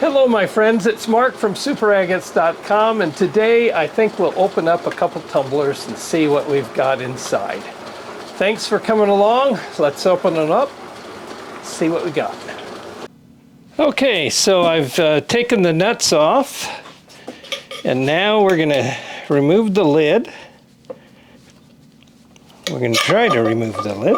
Hello my friends, it's Mark from superagates.com, and today I think we'll open up a couple tumblers and see what we've got inside. Thanks for coming along. Let's open it up, see what we got. Okay, so I've taken the nuts off, and now we're going to remove the lid. We're going to try to remove the lid.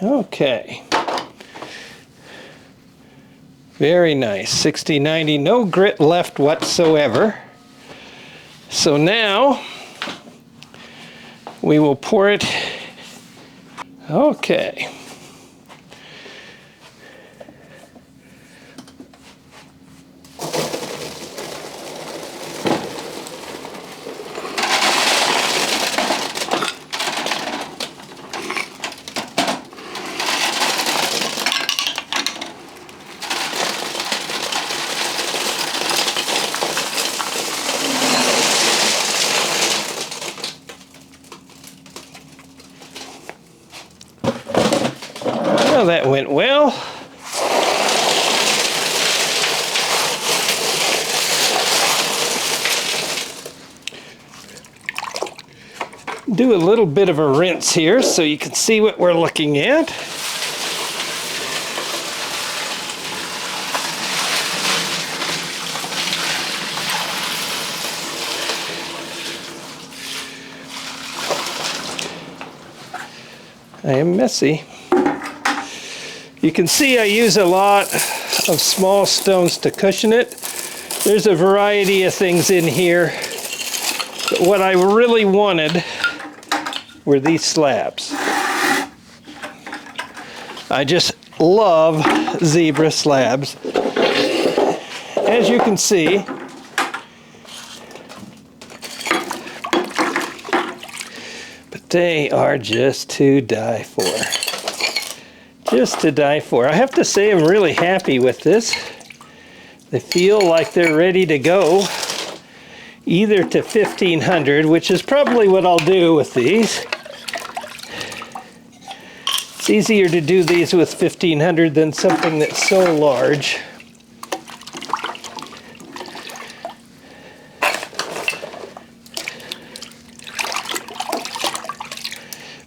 Okay. Very nice. 60/90, no grit left whatsoever. So now we will pour it. Okay. Well, that went well. Do a little bit of a rinse here so you can see what we're looking at. I am messy. You can see I use a lot of small stones to cushion it. There's a variety of things in here, but what I really wanted were these slabs. I just love zebra slabs. As you can see, but they are just to die for. Just to die for. I have to say I'm really happy with this. They feel like they're ready to go either to 1500, which is probably what I'll do with these. It's easier to do these with 1500 than something that's so large.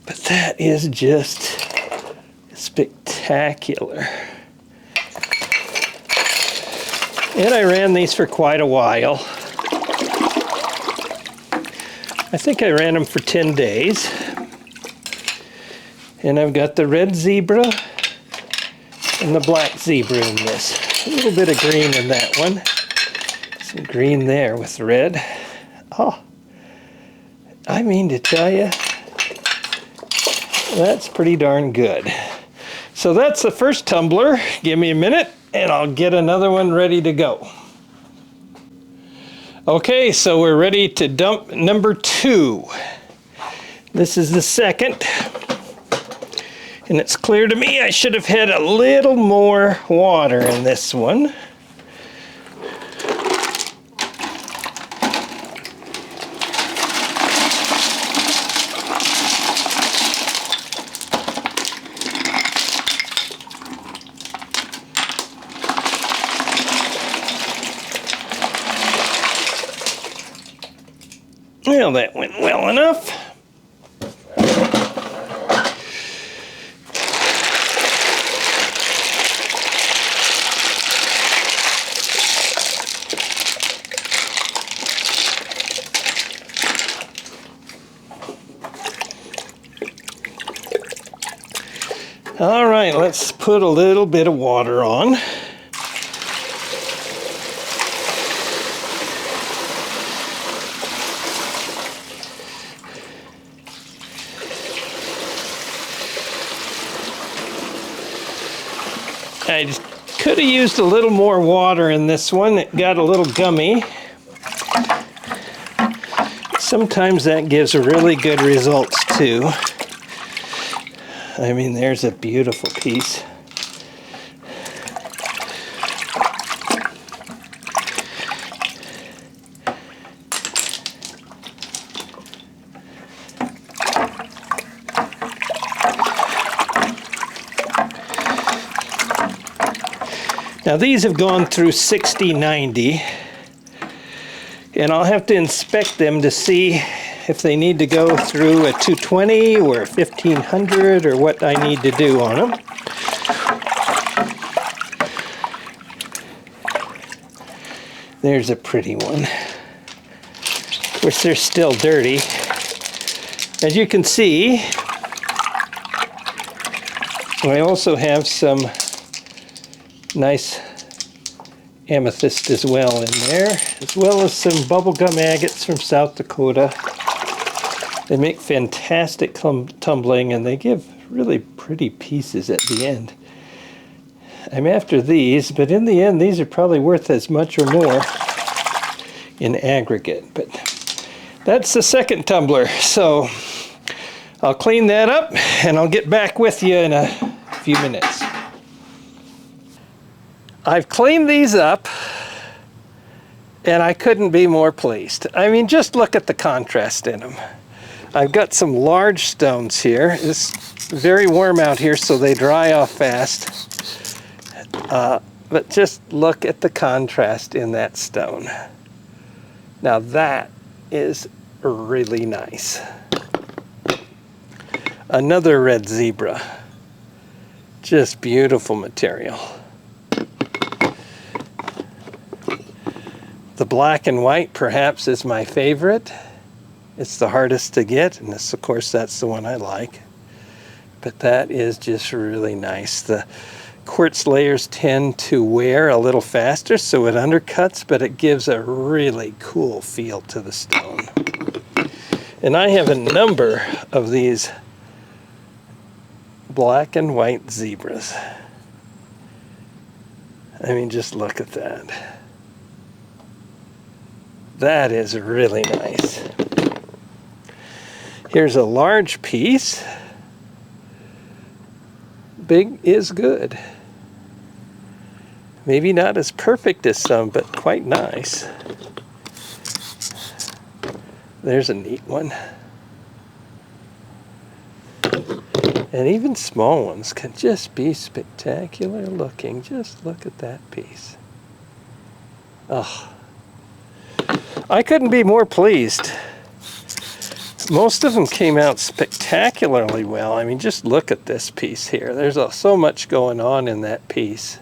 But that is just spectacular. And I ran these for quite a while. I think I ran them for 10 days. And I've got the red zebra and the black zebra in this. A little bit of green in that one. Some green there with red. Oh, I mean to tell you, that's pretty darn good. So that's the first tumbler. Give me a minute and I'll get another one ready to go. Okay, so we're ready to dump number 2. This is the second. And it's clear to me I should have had a little more water in this one. Well, that went well enough. All right, let's put a little bit of water on. I could have used a little more water in this one. It got a little gummy. Sometimes that gives really good results too. I mean, there's a beautiful piece. Now these have gone through 60-90, and I'll have to inspect them to see if they need to go through a 220 or a 1500 or what I need to do on them. There's a pretty one. Of course, they're still dirty. As you can see, I also have some nice amethyst as well in there, as well as some bubblegum agates from South Dakota. They make fantastic tumbling, and they give really pretty pieces at the end. I'm after these, but in the end these are probably worth as much or more in aggregate. But that's the second tumbler, so I'll clean that up and I'll get back with you in a few minutes. I've cleaned these up, and I couldn't be more pleased. I mean, just look at the contrast in them. I've got some large stones here. It's very warm out here, so they dry off fast. But just look at the contrast in that stone. Now that is really nice. Another red zebra. Just beautiful material. The black and white perhaps is my favorite. It's the hardest to get, and this, of course, that's the one I like. But that is just really nice. The quartz layers tend to wear a little faster, so it undercuts, but it gives a really cool feel to the stone. And I have a number of these black and white zebras. I mean, just look at that. That is really nice. Here's a large piece. Big is good. Maybe not as perfect as some, but quite nice. There's a neat one. And even small ones can just be spectacular looking. Just look at that piece. Oh. I couldn't be more pleased. Most of them came out spectacularly well. I mean, just look at this piece here. There's so much going on in that piece.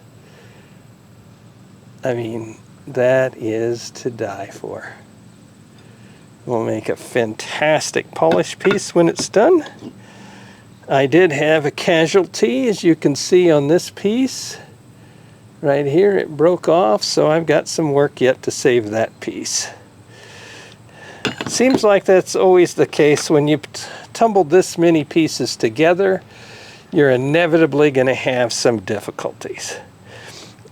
I mean, that is to die for. We'll make a fantastic polished piece when it's done. I did have a casualty, as you can see on this piece. Right here, it broke off, so I've got some work yet to save that piece. Seems like that's always the case when you tumble this many pieces together. You're inevitably going to have some difficulties.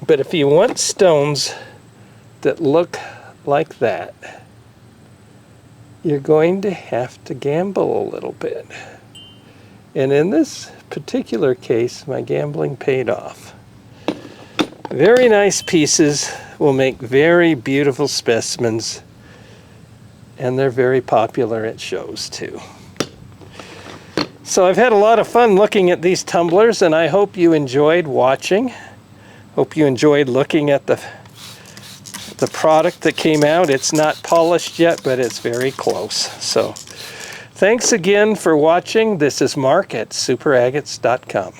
But if you want stones that look like that, you're going to have to gamble a little bit. And in this particular case, my gambling paid off. Very nice pieces will make very beautiful specimens, and they're very popular at shows too. So I've had a lot of fun looking at these tumblers, and I hope you enjoyed watching. Hope you enjoyed looking at the product that came out. It's not polished yet, but it's very close. So thanks again for watching. This is Mark at superagates.com.